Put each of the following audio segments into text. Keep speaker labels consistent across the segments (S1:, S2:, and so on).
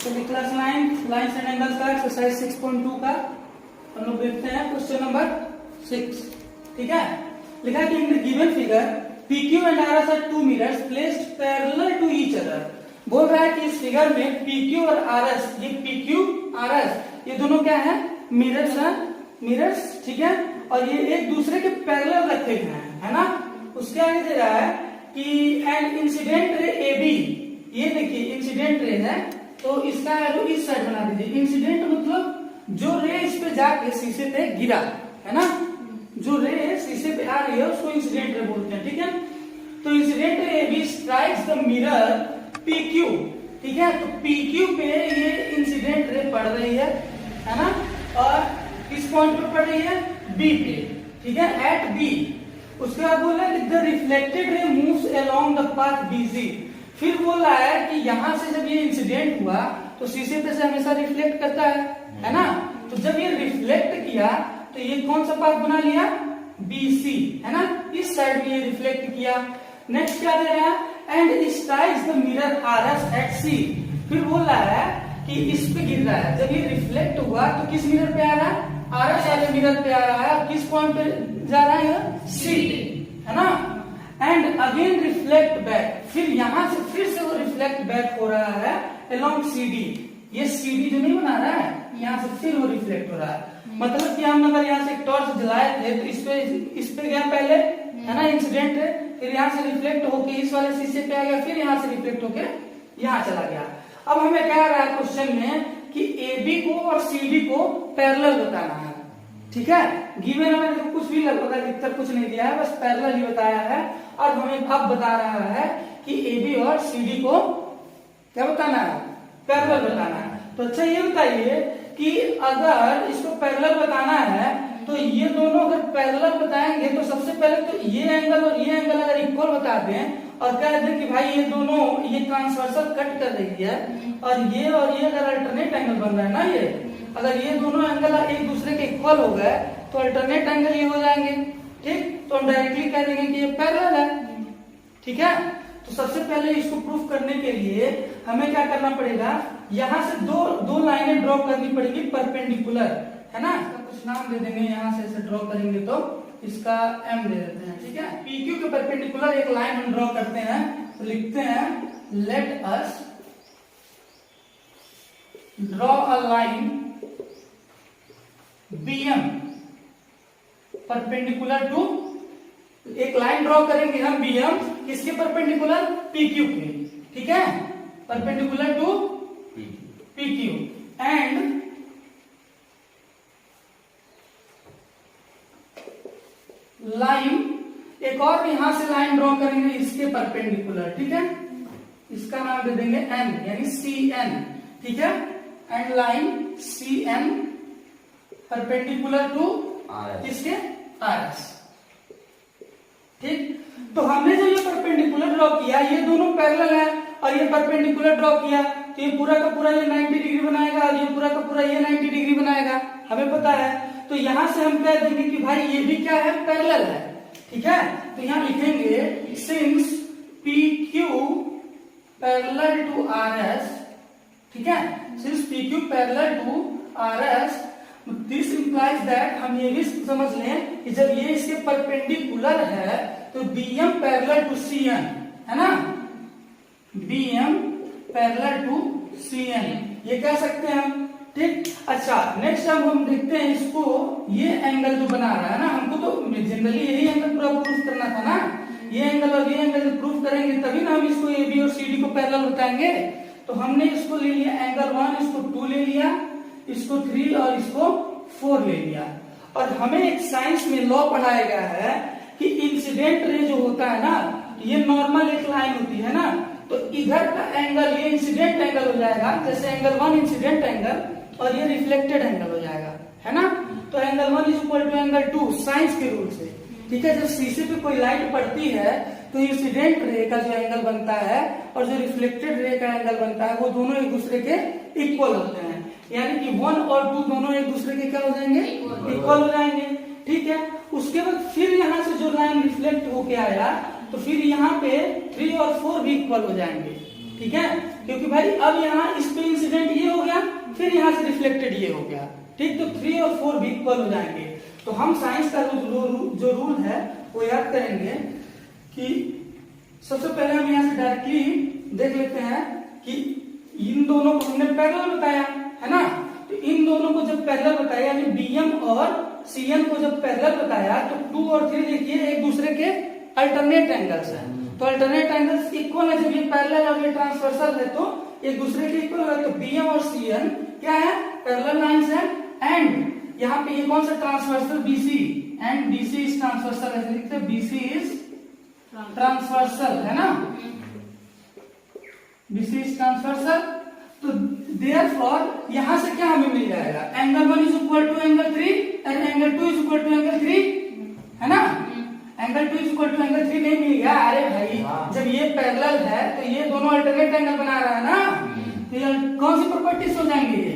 S1: चलिए class 9 lines and angles का exercise 6.2 का हम लोग देखते हैं क्वेश्चन नंबर 6। ठीक है, लिखा कि in the given figure PQ and RS are two mirrors placed parallel to each other. बोल रहा है कि इस फिगर में PQ और RS, ये PQ RS ये दोनों क्या है, मिरर्स हैं, मिरर्स। ठीक है, और ये एक दूसरे के पैरेलल रखे गए हैं, है ना। उसके आगे दे रहा है कि एंड इंसिडेंट रे AB, ये देखिए इंसिडेंट रे है तो इसका एरो इस साइड बना दीजिए। इंसिडेंट मतलब जो रे इस पे जाके शीशे पे गिरा, है ना, जो रे शीशे पे आ रही है उसको इंसिडेंट रे बोलते हैं। ठीक है, तो incident ray AB strikes the mirror PQ। ठीक है, तो PQ पे ये इंसिडेंट रे पड़ रही है ना, और किस पॉइंट पे पड़ रही है, B पे। ठीक है, एट B। उसके बाद बोला the reflected ray moves along the path BC। फिर बोल रहा है कि यहां से जब ये इंसिडेंट हुआ तो शीशे पे से हमेशा रिफ्लेक्ट करता है ना। तो जब ये रिफ्लेक्ट किया तो ये कौन सा पाथ बना लिया, BC, है ना, इस साइड में ये रिफ्लेक्ट किया। नेक्स्ट क्या दे रहा है, and strikes the mirror RS at C। फिर बोल रहा है कि इस पे गिर रहा है, जब ये रिफ्लेक्ट हुआ तो किस मिरर पे आ रहा है, RS वाले मिरर पे आ रहा है, और किस पॉइंट पे जा रहा है, C, है ना। एंड अगेन रिफ्लेक्ट बैक, फिर यहां से फिर से वो रिफ्लेक्ट बैक हो रहा है अलोंग CD। ये CD जो नहीं बना रहा है, यहाँ से फिर वो रिफ्लेक्ट हो रहा है। मतलब कि हम अगर यहाँ से एक टॉर्च जलाए थे तो इस पे गया पहले, है ना, इंसिडेंट है, फिर यहाँ से रिफ्लेक्ट होके इस वाले शीशे पे आ गया, फिर यहाँ से रिफ्लेक्ट होके यहाँ चला गया। अब हमें कह रहा है क्वेश्चन में कि AB को और CD को पैरेलल बताना है। ठीक है, गिवन हमें तो कुछ भी लगता है, अधिकतर कुछ नहीं दिया है, बस पैरेलल ही बताया है। और हमें अब बता रहा है कि AB और CD को क्या बताना है, पैरेलल बताना है। तो अच्छा ये बताइए कि अगर इसको पैरेलल बताना है तो ये दोनों अगर पैरेलल बताएंगे तो सबसे पहले तो ये एंगल और ये एंगल अगर इक्वल बता दें और कह दें कि भाई ये दोनों ये ट्रांसवर्सल कट कर रही है और ये अगर अल्टरनेट एंगल बन रहा है ना, ये अगर ये दोनों एंगल एक दूसरे के इक्वल हो गए तो अल्टरनेट एंगल ये हो जाएंगे। ठीक, तो हम डायरेक्टली कह देंगे कि ये पैरेलल है। ठीक है, तो सबसे पहले इसको प्रूफ करने के लिए हमें क्या करना पड़ेगा, यहां से दो लाइनें ड्रॉ करनी पड़ेगी परपेंडिकुलर, है ना। कुछ नाम दे देंगे, यहां से ऐसे ड्रॉ करेंगे तो इसका M दे देते हैं। ठीक है, PQ के परपेंडिकुलर एक लाइन हम ड्रॉ करते हैं, तो लिखते हैं let us draw a line BM perpendicular to, एक लाइन ड्रॉ करेंगे हम BM किसके परपेंडिकुलर, PQ के। ठीक है, perpendicular to PQ and line एक और यहां से लाइन ड्रॉ करेंगे इसके परपेंडिकुलर। ठीक है, इसका नाम दे देंगे N यानी CN। ठीक है, and line CN perpendicular to किसके, RS। ठीक, तो हमने जो ये परपेंडिकुलर ड्रॉ किया, ये दोनों पैरेलल है और ये परपेंडिकुलर ड्रॉ किया तो ये पूरा का पूरा ये 90 डिग्री बनाएगा और ये पूरा का पूरा ये 90 डिग्री बनाएगा, हमें पता है। तो यहां से हम कह देंगे कि भाई ये भी क्या है, पैरेलल है। ठीक है, तो यहां लिखेंगे since PQ parallel to RS। ठीक है, since PQ parallel to RS this implies that, हम ये भी समझ लें कि जब ये इसके परपेंडिकुलर है तो BM पैरेलल टू CN, है ना, BM पैरेलल टू CN ये कह सकते हैं हम। ठीक, अच्छा नेक्स्ट हम देखते हैं इसको, ये एंगल जो बना रहा है ना, हमको तो जनरली यही एंगल पूरा प्रूफ करना था ना, ये एंगल और ये एंगल प्रूफ करेंगे तभी ना हम इसको AB और CD को पैरेलल बताएंगे। तो हमने इसको ले लिया एंगल 1, इसको 2 ले लिया, इसको 3 और इसको 4 ले लिया। और हमें एक साइंस में लॉ पढ़ाया गया है कि इंसिडेंट रे जो होता है ना, ये नॉर्मल एक लाइन होती है ना, तो इधर का एंगल ये इंसिडेंट एंगल हो जाएगा, जैसे एंगल 1 इंसिडेंट एंगल और ये रिफ्लेक्टेड एंगल हो जाएगा, है ना। तो angle 1 is equal to angle 2 science के रूल से। ठीक है, जब शीशे पे कोई लाइट पड़ती है तो इंसिडेंट रे का जो एंगल बनता है और जो रिफ्लेक्टेड रे का एंगल बनता है वो दोनों एक दूसरे के इक्वल होते हैं, यानी कि 1 और 2 दोनों एक दूसरे के क्या हो जाएंगे, इक्वल हो जाएंगे। ठीक है, उसके बाद फिर यहाँ से जो लाइन रिफ्लेक्ट होके आया तो फिर यहाँ पे 3 और 4 भी इक्वल हो जाएंगे। ठीक है, क्योंकि भाई अब यहाँ इस पे इंसिडेंट फिर यहाँ से रिफ्लेक्टेड ये हो गया, ठीक। तो 3 और 4 भी इक्वल हो जाएंगे। तो हम साइंस का जो रूल है वो याद करेंगे कि सबसे पहले हम यहाँ से डायरेक्टली देख लेते हैं कि इन दोनों को हमने पैरेलल बताया है ना। तो इन दोनों को जब पैरेलल बताया यानी बीएम और सीएन को जब पैरेलल बताया तो 2 और 3 देखिए एक दूसरे के अल्टरनेट एंगल्स हैं। तो अल्टरनेट एंगल्स इक्वल है, जब ये पैरेलल और ये ट्रांसवर्सल है तो एक दूसरे के इक्वल है। तो बीएम और सीएन क्या है, पैरेलल लाइंस है। एंड यहाँ पे ये कौन सा transversal, BC, and BC is transversal, ऐसे लिखते हैं बीसी इज ट्रांसवर्सल है ना, बीसी इज ट्रांसवर्सल। तो देयरफॉर यहां से क्या हमें मिल जाएगा, angle 1 is equal to angle 3 and angle 2 is equal to angle 3 है ना। Angle 2 is equal to angle 3 नहीं मिल गया, अरे भाई जब ये पैरेलल है तो ये दोनों अल्टरनेट एंगल बना रहा है ना। तो ये कौन सी प्रॉपर्टीज हो जाएंगे, ये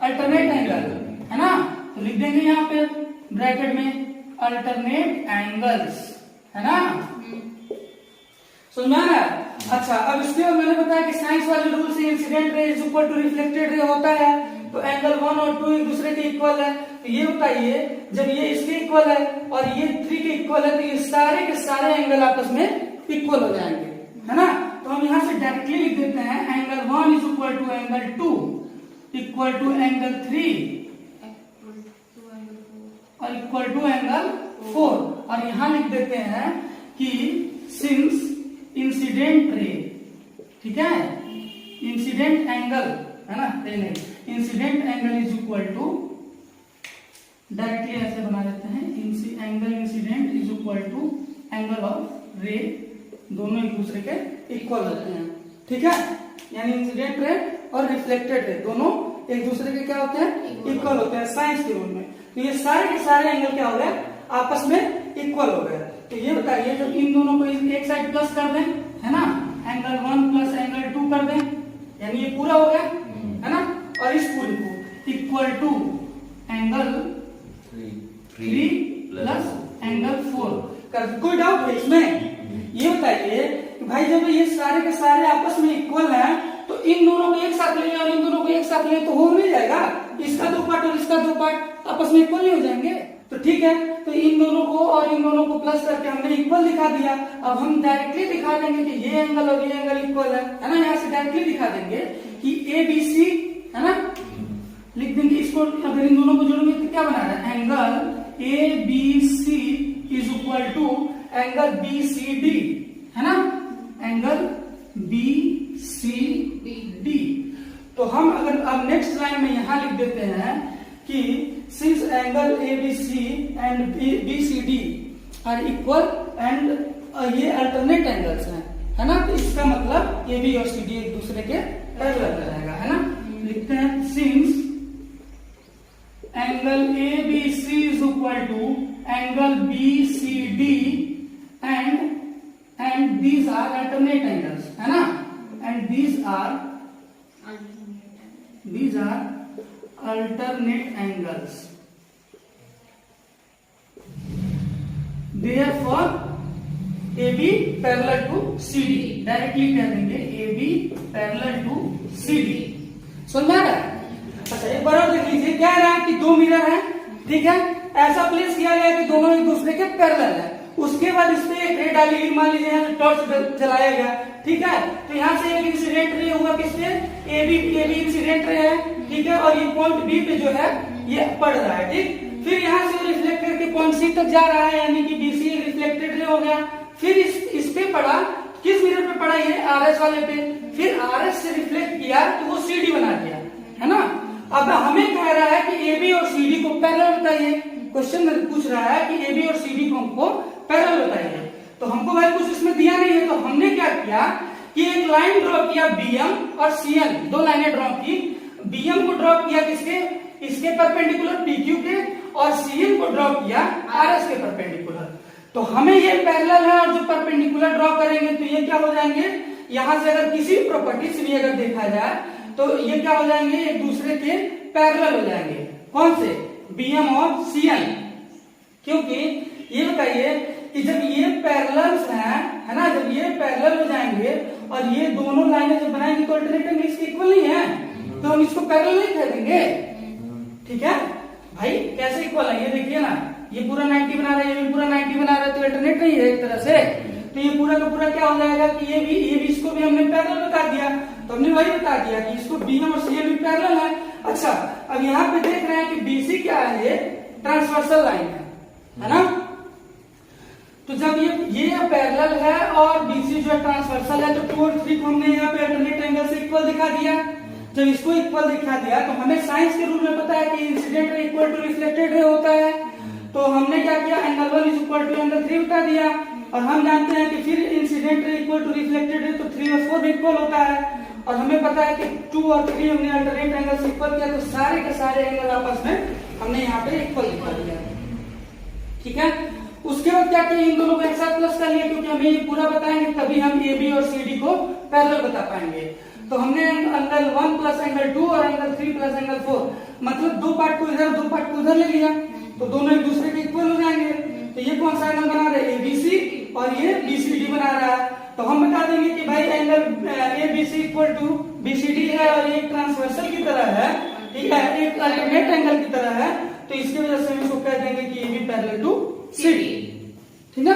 S1: अल्टरनेट एंगल है ना। तो लिख देंगे यहाँ पे ब्रैकेट में अल्टरनेट एंगल्स है ना, समझ में आ रहा है। अच्छा, अब इसके बाद मैंने बताया कि साइंस वाले रूल से incident ray is equal to reflected ray होता है। तो एंगल 1 और 2 एक दूसरे के इक्वल है। तो ये बताइए जब ये इसके इक्वल है और ये 3 के इक्वल है तो ये सारे के सारे एंगल आपस में इक्वल हो जाएंगे है ना। तो हम यहाँ से डायरेक्टली लिख देते हैं angle 1 is equal to angle 2 equal to angle 3 और इक्वल टू एंगल 4। और यहाँ लिख देते हैं कि सिंस इंसिडेंट रे, ठीक है, इंसिडेंट एंगल है ना, नहीं incident angle is equal to, directly ऐसे बना देते हैं, angle incident is equal to angle of ray, दोनों एक दूसरे के इक्वल होते हैं, ठीक है। यानी इंसिडेंट रे और रिफ्लेक्टेड रे दोनों एक दूसरे के क्या होते हैं, इक्वल होते हैं साइंस के रूल में। तो ये सारे के सारे एंगल क्या हो गए, आपस में इक्वल हो गए। तो ये बताइए जब इन दोनों को एक साइड प्लस कर दें है ना, एंगल 1 प्लस एंगल 2 कर दें, यानी ये पूरा हो गया है ना। और इस पूरे को equal to angle 3 plus angle 4 कर। कोई डाउट है इसमें? ये बताइए कि भाई जब ये सारे के सारे आपस में इक्वल हैं तो इन दोनों को एक साथ लें और इन दोनों को एक साथ लें तो हो नहीं जाएगा, इसका 2 पार्ट और इसका 2 पार्ट आपस में इक्वल नहीं हो जाएंगे। तो ठीक है, तो इन दोनों को और इन दोनों को प्लस करके हमने इक्वल दिखा दिया। अब हम डायरेक्टली दिखा देंगे कि ये एंगल और ये एंगल इक्वल है ना। यहाँ से डायरेक्टली दिखा देंगे कि ए बी सी है ना, लिख देंगे इसको। अगर इन दोनों को जोड़ेंगे तो क्या बना रहा है, angle A B C is equal to angle B C D है ना, एंगल बी सी डी। तो हम अगर अब नेक्स्ट लाइन में यहां लिख देते हैं कि since angle ABC and BCD are equal and ये अल्टरनेट एंगल्स हैं है ना। तो इसका मतलब AB और CD एक दूसरे के पैरेलल रहेगा है ना। लिखते हैं since angle ABC is equal to angle BCD and these are alternate angles है ना, and these are alternate angles, therefore AB parallel to CD, directly कह देंगे AB parallel to CD। समझ में आ रहा है? अच्छा एक बार और देख लीजिए, क्या रहा है कि 2 मिरर है, ठीक है, ऐसा प्लेस किया गया कि दोनों एक दूसरे के पैरेलल है। उसके बाद इस पे एक रे डाली गई, मान लीजिए यहाँ टॉर्च जलाया गया, ठीक है। तो यहाँ से एक इंसिडेंट रे हुआ किस पे, AB इंसिडेंट रे है, ठीक है, और ये पॉइंट बी पे जो है ये पड़ रहा है, ठीक। फिर यहाँ से रिफ्लेक्ट करके पॉइंट सी तक जा रहा है, यानी कि बीसी एक रिफ्लेक्टेड रे हो गया। फिर इस पे पड़ा, किस मिरर पे पड़ा, ये आरएस वाले पे। फिर आरएस से रिफ्लेक्ट किया तो वो सीडी बना दिया है ना। अब हमें कह रहा है कि एबी और सीडी को पैरेलल बताइए, क्वेश्चन पूछ रहा है कि एबी और सीडी को हमको पैरेलल बताइए। तो हमको भाई कुछ इसमें दिया नहीं है, तो हमने क्या किया कि एक लाइन ड्रॉ किया बीएम और सीएन, 2 लाइनें ड्रॉ की। बीएम को ड्रॉ किया किसके, इसके परपेंडिकुलर पीक्यू के, और सीएन को ड्रॉ किया आरएस के परपेंडिकुलर। तो हमें ये पैरेलल है और जो परपेंडिकुलर ड्रॉ करेंगे तो ये क्या हो जाएंगे, यहां से अगर किसी भी प्रॉपर्टी से भी अगर देखा जाए तो ये क्या हो जाएंगे, एक दूसरे के पैरेलल हो जाएंगे। कौन से, बीएम और सीएन। क्योंकि ये बताइए कि जब ये पैरेलल्स हैं है ना, जब ये पैरेलल हो जाएंगे और ये दोनों लाइनें जब बनाएंगे तो अल्टरनेट एंगल इसके इक्वल नहीं है। तो हम इसको पैरेलल नहीं कह देंगे, ठीक है भाई। कैसे इक्वल है ये देखिए ना, ये पूरा 90 बना रहा है, ये भी पूरा 90 बना रहा है, तो अल्टरनेट नहीं है एक तरह से। तो ये पूरा का पूरा क्या हो जाएगा कि ये भी इसको भी हमने पैरेलल बता दिया। तो हमने वही बता दिया कि इसको BM और CM भी पैरेलल है। अच्छा, अब यहाँ पे देख रहे हैं कि BC क्या है, ये ट्रांसवर्सल लाइन है ना। तो जब ये पैरेलल है और BC जो है ट्रांसवर्सल है, तो 2 और 3 को हमने यहाँ पे अल्टरनेट एंगल से इक्वल दिखा दिया। जब इसको इक्वल दिखा दिया तो हमें साइंस के रूल में पता है कि incident ray equal to reflected ray होता है। तो हमने क्या किया, angle 1 is equal to angle 3 बता दिया। और हम जानते हैं कि फिर incident ray equal to reflected ray, तो 3 और 4 भी इक्वल होता है। और हमें पता है कि 2 और 3 हमने अल्टरनेट एंगल से इक्वल किया, तो सारे के सारे एंगल आपस में हमने यहाँ पे इक्वल दिखा दिया, ठीक है। उसके बाद क्या किया, इन दोनों को एक साथ प्लस कर लिया, क्योंकि हमें ये पूरा बताएंगे तभी हम AB और CD को पैरेलल बता पाएंगे। तो हमने एंगल 1 प्लस एंगल 2 और एंगल 3 प्लस एंगल 4, मतलब 2 पार्ट को इधर 2 पार्ट को उधर ले लिया, तो दोनों एक दूसरे के इक्वल हो जाएंगे। तो ये कौन सा एंगल बना रहे हैं, ABC, और ये BCD बना रहा है। तो हम बता देंगे कि भाई angle ABC equal to BCD है, और ये ट्रांसवर्सल की तरह है, ठीक है, एक अल्टरनेट एंगल की तरह है। तो इसकी वजह से हम इसको कह देंगे कि AB पैरेलल टू CD, ठीक है।